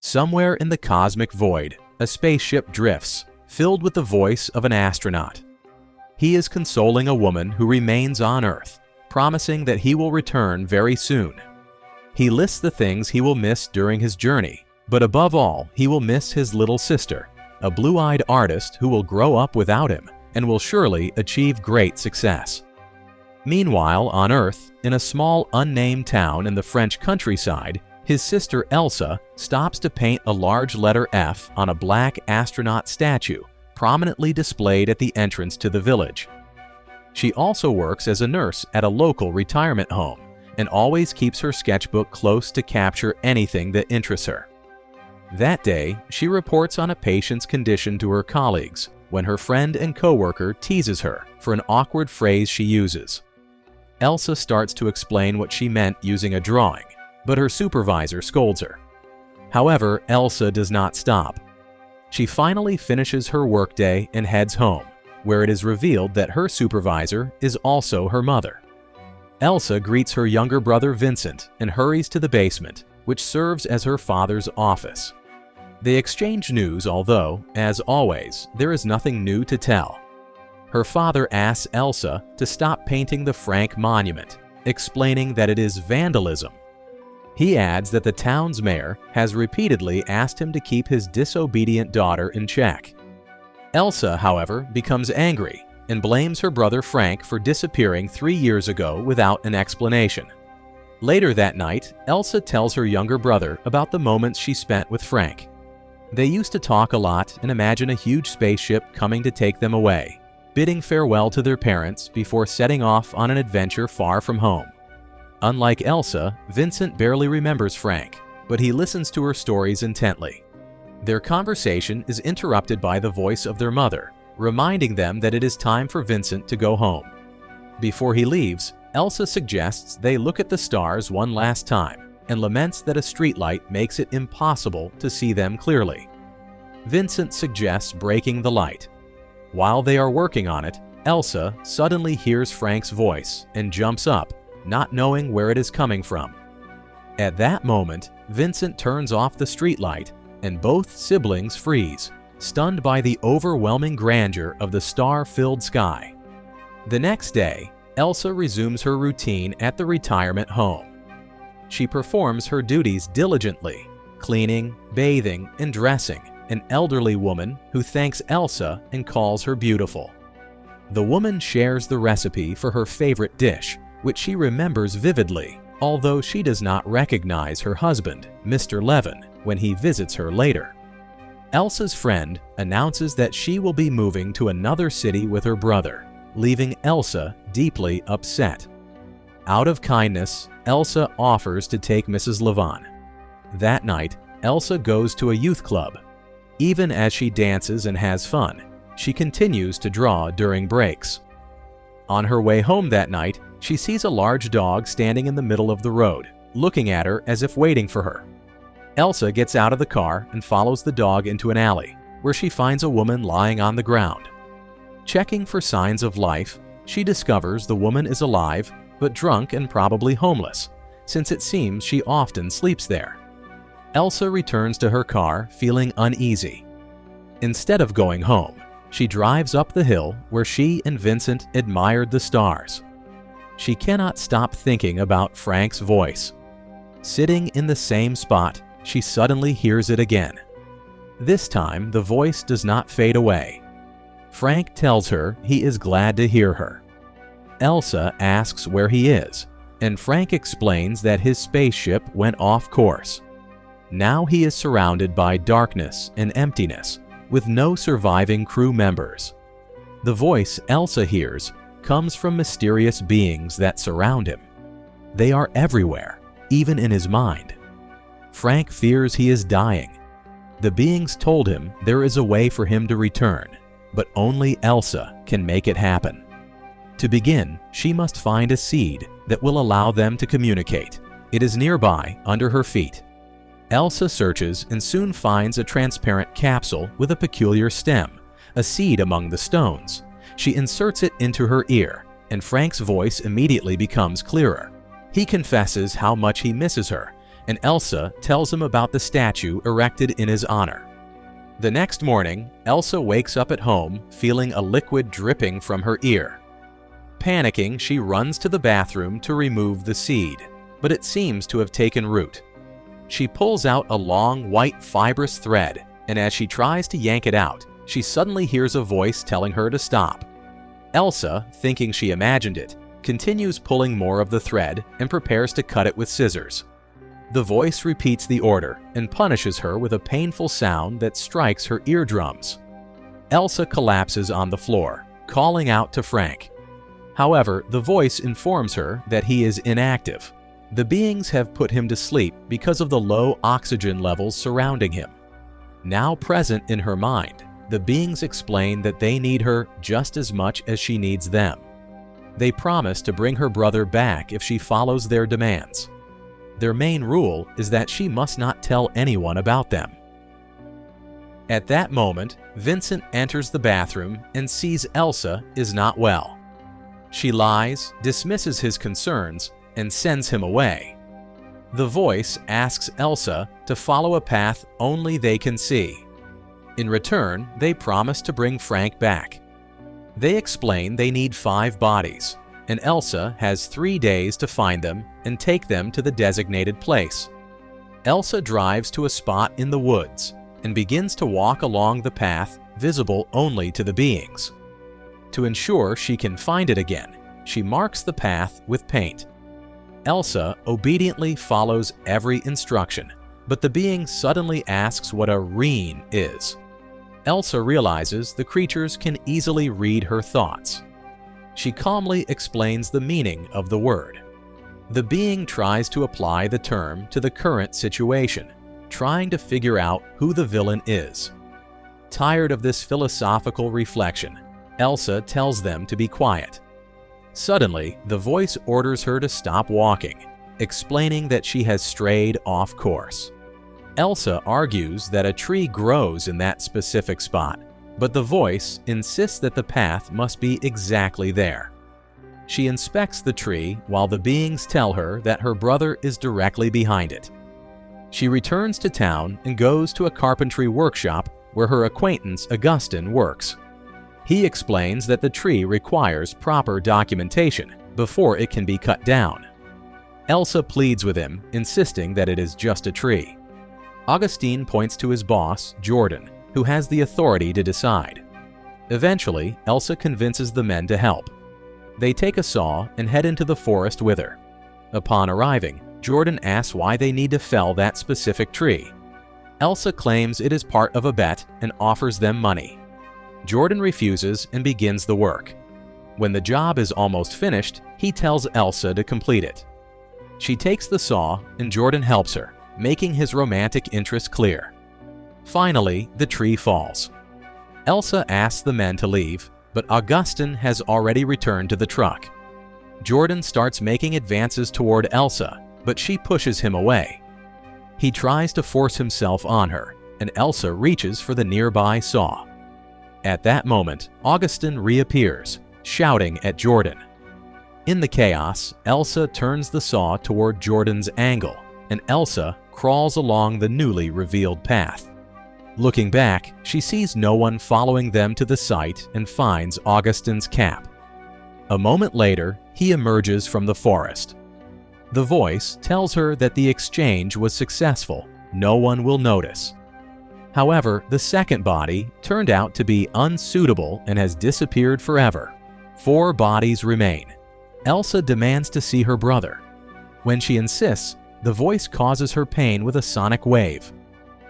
Somewhere in the cosmic void, a spaceship drifts, filled with the voice of an astronaut. He is consoling a woman who remains on Earth, promising that he will return very soon. He lists the things he will miss during his journey, but above all, he will miss his little sister, a blue-eyed artist who will grow up without him and will surely achieve great success. Meanwhile, on Earth, in a small unnamed town in the French countryside, his sister Elsa stops to paint a large letter F on a black astronaut statue prominently displayed at the entrance to the village. She also works as a nurse at a local retirement home and always keeps her sketchbook close to capture anything that interests her. That day, she reports on a patient's condition to her colleagues when her friend and coworker teases her for an awkward phrase she uses. Elsa starts to explain what she meant using a drawing, but her supervisor scolds her. However, Elsa does not stop. She finally finishes her workday and heads home, where it is revealed that her supervisor is also her mother. Elsa greets her younger brother Vincent and hurries to the basement, which serves as her father's office. They exchange news, although, as always, there is nothing new to tell. Her father asks Elsa to stop painting the Frank monument, explaining that it is vandalism. He adds that the town's mayor has repeatedly asked him to keep his disobedient daughter in check. Elsa, however, becomes angry and blames her brother Frank for disappearing 3 years ago without an explanation. Later that night, Elsa tells her younger brother about the moments she spent with Frank. They used to talk a lot and imagine a huge spaceship coming to take them away, bidding farewell to their parents before setting off on an adventure far from home. Unlike Elsa, Vincent barely remembers Frank, but he listens to her stories intently. Their conversation is interrupted by the voice of their mother, reminding them that it is time for Vincent to go home. Before he leaves, Elsa suggests they look at the stars one last time and laments that a streetlight makes it impossible to see them clearly. Vincent suggests breaking the light. While they are working on it, Elsa suddenly hears Frank's voice and jumps up, not knowing where it is coming from. At that moment, Vincent turns off the streetlight and both siblings freeze, stunned by the overwhelming grandeur of the star-filled sky. The next day, Elsa resumes her routine at the retirement home. She performs her duties diligently, cleaning, bathing, and dressing an elderly woman who thanks Elsa and calls her beautiful. The woman shares the recipe for her favorite dish, which she remembers vividly, although she does not recognize her husband, Mr. Levin, when he visits her later. Elsa's friend announces that she will be moving to another city with her brother, leaving Elsa deeply upset. Out of kindness, Elsa offers to take Mrs. Levin. That night, Elsa goes to a youth club. Even as she dances and has fun, she continues to draw during breaks. On her way home that night, she sees a large dog standing in the middle of the road, looking at her as if waiting for her. Elsa gets out of the car and follows the dog into an alley, where she finds a woman lying on the ground. Checking for signs of life, she discovers the woman is alive, but drunk and probably homeless, since it seems she often sleeps there. Elsa returns to her car feeling uneasy. Instead of going home, she drives up the hill where she and Vincent admired the stars. She cannot stop thinking about Frank's voice. Sitting in the same spot, she suddenly hears it again. This time, the voice does not fade away. Frank tells her he is glad to hear her. Elsa asks where he is, and Frank explains that his spaceship went off course. Now he is surrounded by darkness and emptiness, with no surviving crew members. The voice Elsa hears comes from mysterious beings that surround him. They are everywhere, even in his mind. Frank fears he is dying. The beings told him there is a way for him to return, but only Elsa can make it happen. To begin, she must find a seed that will allow them to communicate. It is nearby, under her feet. Elsa searches and soon finds a transparent capsule with a peculiar stem, a seed among the stones. She inserts it into her ear, and Frank's voice immediately becomes clearer. He confesses how much he misses her and Elsa tells him about the statue erected in his honor. The next morning, Elsa wakes up at home feeling a liquid dripping from her ear. Panicking, she runs to the bathroom to remove the seed, but it seems to have taken root. She pulls out a long, white, fibrous thread, and as she tries to yank it out, she suddenly hears a voice telling her to stop. Elsa, thinking she imagined it, continues pulling more of the thread and prepares to cut it with scissors. The voice repeats the order and punishes her with a painful sound that strikes her eardrums. Elsa collapses on the floor, calling out to Frank. However, the voice informs her that he is inactive. The beings have put him to sleep because of the low oxygen levels surrounding him. Now present in her mind, the beings explain that they need her just as much as she needs them. They promise to bring her brother back if she follows their demands. Their main rule is that she must not tell anyone about them. At that moment, Vincent enters the bathroom and sees Elsa is not well. She lies, dismisses his concerns, and sends him away. The voice asks Elsa to follow a path only they can see. In return, they promise to bring Frank back. They explain they need 5 bodies, and Elsa has 3 days to find them and take them to the designated place. Elsa drives to a spot in the woods and begins to walk along the path visible only to the beings. To ensure she can find it again, she marks the path with paint. Elsa obediently follows every instruction, but the being suddenly asks what a reen is. Elsa realizes the creatures can easily read her thoughts. She calmly explains the meaning of the word. The being tries to apply the term to the current situation, trying to figure out who the villain is. Tired of this philosophical reflection, Elsa tells them to be quiet. Suddenly, the voice orders her to stop walking, explaining that she has strayed off course. Elsa argues that a tree grows in that specific spot, but the voice insists that the path must be exactly there. She inspects the tree while the beings tell her that her brother is directly behind it. She returns to town and goes to a carpentry workshop where her acquaintance Augustin works. He explains that the tree requires proper documentation before it can be cut down. Elsa pleads with him, insisting that it is just a tree. Augustine points to his boss, Jordan, who has the authority to decide. Eventually, Elsa convinces the men to help. They take a saw and head into the forest with her. Upon arriving, Jordan asks why they need to fell that specific tree. Elsa claims it is part of a bet and offers them money. Jordan refuses and begins the work. When the job is almost finished, he tells Elsa to complete it. She takes the saw and Jordan helps her, making his romantic interest clear. Finally, the tree falls. Elsa asks the men to leave, but Augustin has already returned to the truck. Jordan starts making advances toward Elsa, but she pushes him away. He tries to force himself on her, and Elsa reaches for the nearby saw. At that moment, Augustin reappears, shouting at Jordan. In the chaos, Elsa turns the saw toward Jordan's angle, and Elsa crawls along the newly revealed path. Looking back, she sees no one following them to the site and finds Augustin's cap. A moment later, he emerges from the forest. The voice tells her that the exchange was successful. No one will notice. However, the second body turned out to be unsuitable and has disappeared forever. 4 bodies remain. Elsa demands to see her brother. When she insists, the voice causes her pain with a sonic wave.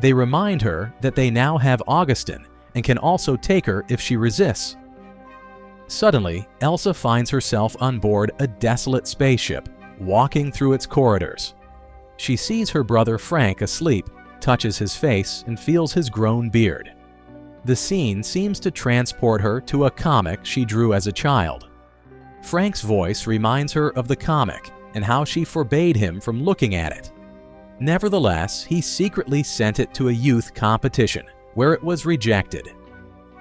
They remind her that they now have Augustin and can also take her if she resists. Suddenly, Elsa finds herself on board a desolate spaceship, walking through its corridors. She sees her brother Frank asleep, touches his face, and feels his grown beard. The scene seems to transport her to a comic she drew as a child. Frank's voice reminds her of the comic and how she forbade him from looking at it. Nevertheless, he secretly sent it to a youth competition, where it was rejected.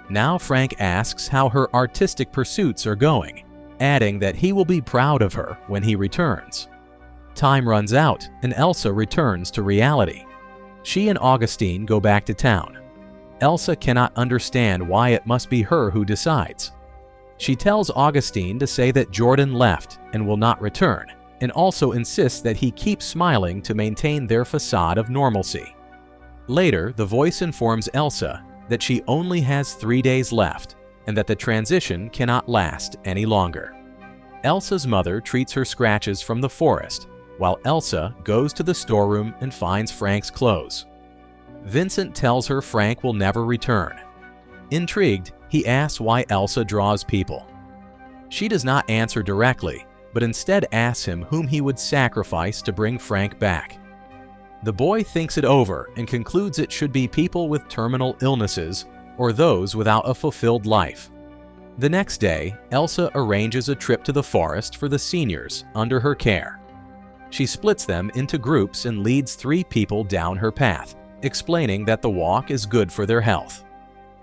Now Frank asks how her artistic pursuits are going, adding that he will be proud of her when he returns. Time runs out, and Elsa returns to reality. She and Augustine go back to town. Elsa cannot understand why it must be her who decides. She tells Augustine to say that Jordan left and will not return, and also insists that he keep smiling to maintain their facade of normalcy. Later, the voice informs Elsa that she only has 3 days left and that the transition cannot last any longer. Elsa's mother treats her scratches from the forest, while Elsa goes to the storeroom and finds Frank's clothes. Vincent tells her Frank will never return. Intrigued, he asks why Elsa draws people. She does not answer directly, but instead asks him whom he would sacrifice to bring Frank back. The boy thinks it over and concludes it should be people with terminal illnesses or those without a fulfilled life. The next day, Elsa arranges a trip to the forest for the seniors under her care. She splits them into groups and leads 3 people down her path, explaining that the walk is good for their health.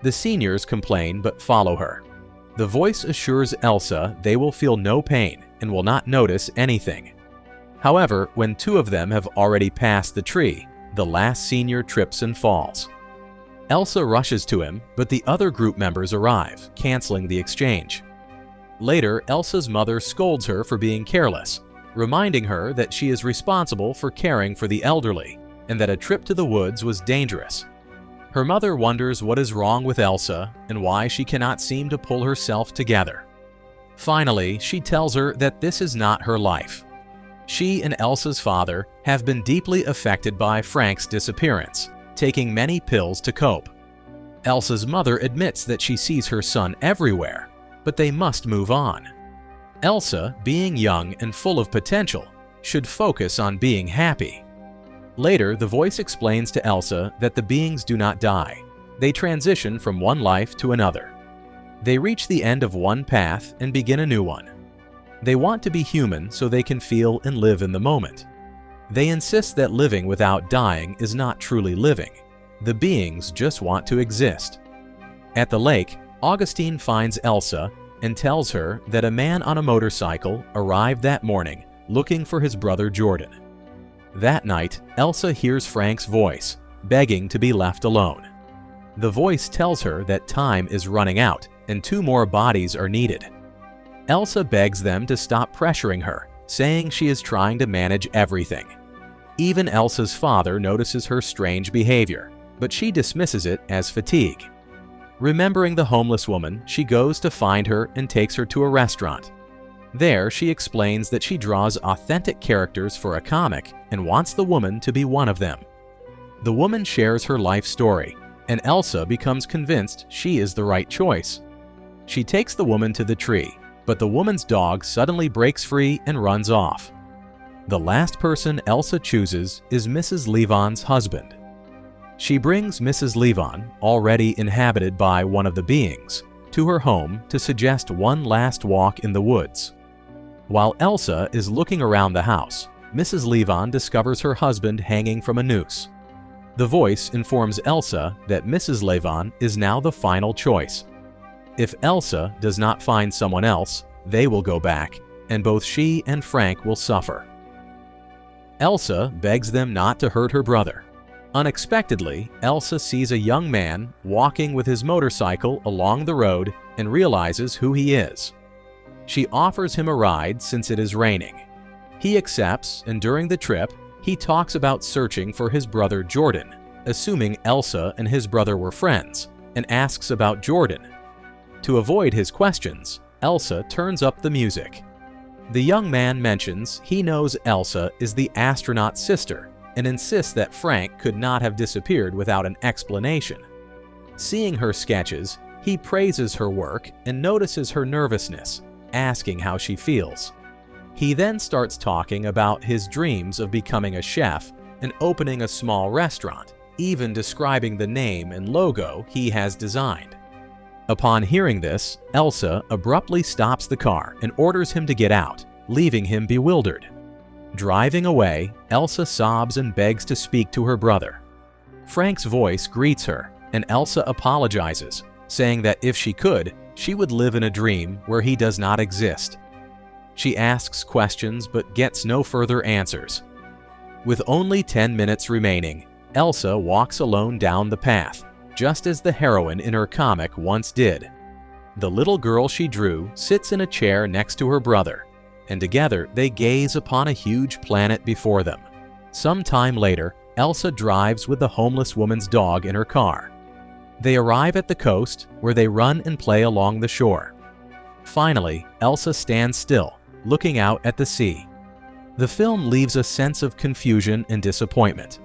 The seniors complain but follow her. The voice assures Elsa they will feel no pain and will not notice anything. However, when 2 of them have already passed the tree, the last senior trips and falls. Elsa rushes to him, but the other group members arrive, canceling the exchange. Later, Elsa's mother scolds her for being careless, reminding her that she is responsible for caring for the elderly and that a trip to the woods was dangerous. Her mother wonders what is wrong with Elsa and why she cannot seem to pull herself together. Finally, she tells her that this is not her life. She and Elsa's father have been deeply affected by Frank's disappearance, taking many pills to cope. Elsa's mother admits that she sees her son everywhere, but they must move on. Elsa, being young and full of potential, should focus on being happy. Later, the voice explains to Elsa that the beings do not die. They transition from one life to another. They reach the end of one path and begin a new one. They want to be human so they can feel and live in the moment. They insist that living without dying is not truly living. The beings just want to exist. At the lake, Augustine finds Elsa and tells her that a man on a motorcycle arrived that morning looking for his brother Jordan. That night, Elsa hears Frank's voice, begging to be left alone. The voice tells her that time is running out and 2 more bodies are needed. Elsa begs them to stop pressuring her, saying she is trying to manage everything. Even Elsa's father notices her strange behavior, but she dismisses it as fatigue. Remembering the homeless woman, she goes to find her and takes her to a restaurant. There, she explains that she draws authentic characters for a comic and wants the woman to be one of them. The woman shares her life story, and Elsa becomes convinced she is the right choice. She takes the woman to the tree, but the woman's dog suddenly breaks free and runs off. The last person Elsa chooses is Mrs. Levon's husband. She brings Mrs. Levon, already inhabited by one of the beings, to her home to suggest one last walk in the woods. While Elsa is looking around the house, Mrs. Levon discovers her husband hanging from a noose. The voice informs Elsa that Mrs. Levon is now the final choice. If Elsa does not find someone else, they will go back, and both she and Frank will suffer. Elsa begs them not to hurt her brother. Unexpectedly, Elsa sees a young man walking with his motorcycle along the road and realizes who he is. She offers him a ride since it is raining. He accepts, and during the trip, he talks about searching for his brother Jordan, assuming Elsa and his brother were friends, and asks about Jordan. To avoid his questions, Elsa turns up the music. The young man mentions he knows Elsa is the astronaut's sister and insists that Frank could not have disappeared without an explanation. Seeing her sketches, he praises her work and notices her nervousness, asking how she feels. He then starts talking about his dreams of becoming a chef and opening a small restaurant, even describing the name and logo he has designed. Upon hearing this, Elsa abruptly stops the car and orders him to get out, leaving him bewildered. Driving away, Elsa sobs and begs to speak to her brother. Frank's voice greets her, and Elsa apologizes, saying that if she could, she would live in a dream where he does not exist. She asks questions but gets no further answers. With only 10 minutes remaining, Elsa walks alone down the path, just as the heroine in her comic once did. The little girl she drew sits in a chair next to her brother, and together they gaze upon a huge planet before them. Some time later, Elsa drives with the homeless woman's dog in her car. They arrive at the coast, where they run and play along the shore. Finally, Elsa stands still, looking out at the sea. The film leaves a sense of confusion and disappointment.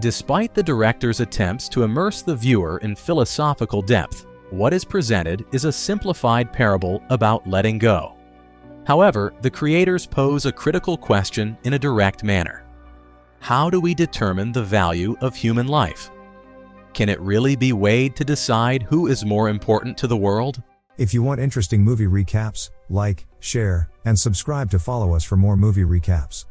Despite the director's attempts to immerse the viewer in philosophical depth, what is presented is a simplified parable about letting go. However, the creators pose a critical question in a direct manner. How do we determine the value of human life? Can it really be weighed to decide who is more important to the world? If you want interesting movie recaps, like, share, and subscribe to follow us for more movie recaps.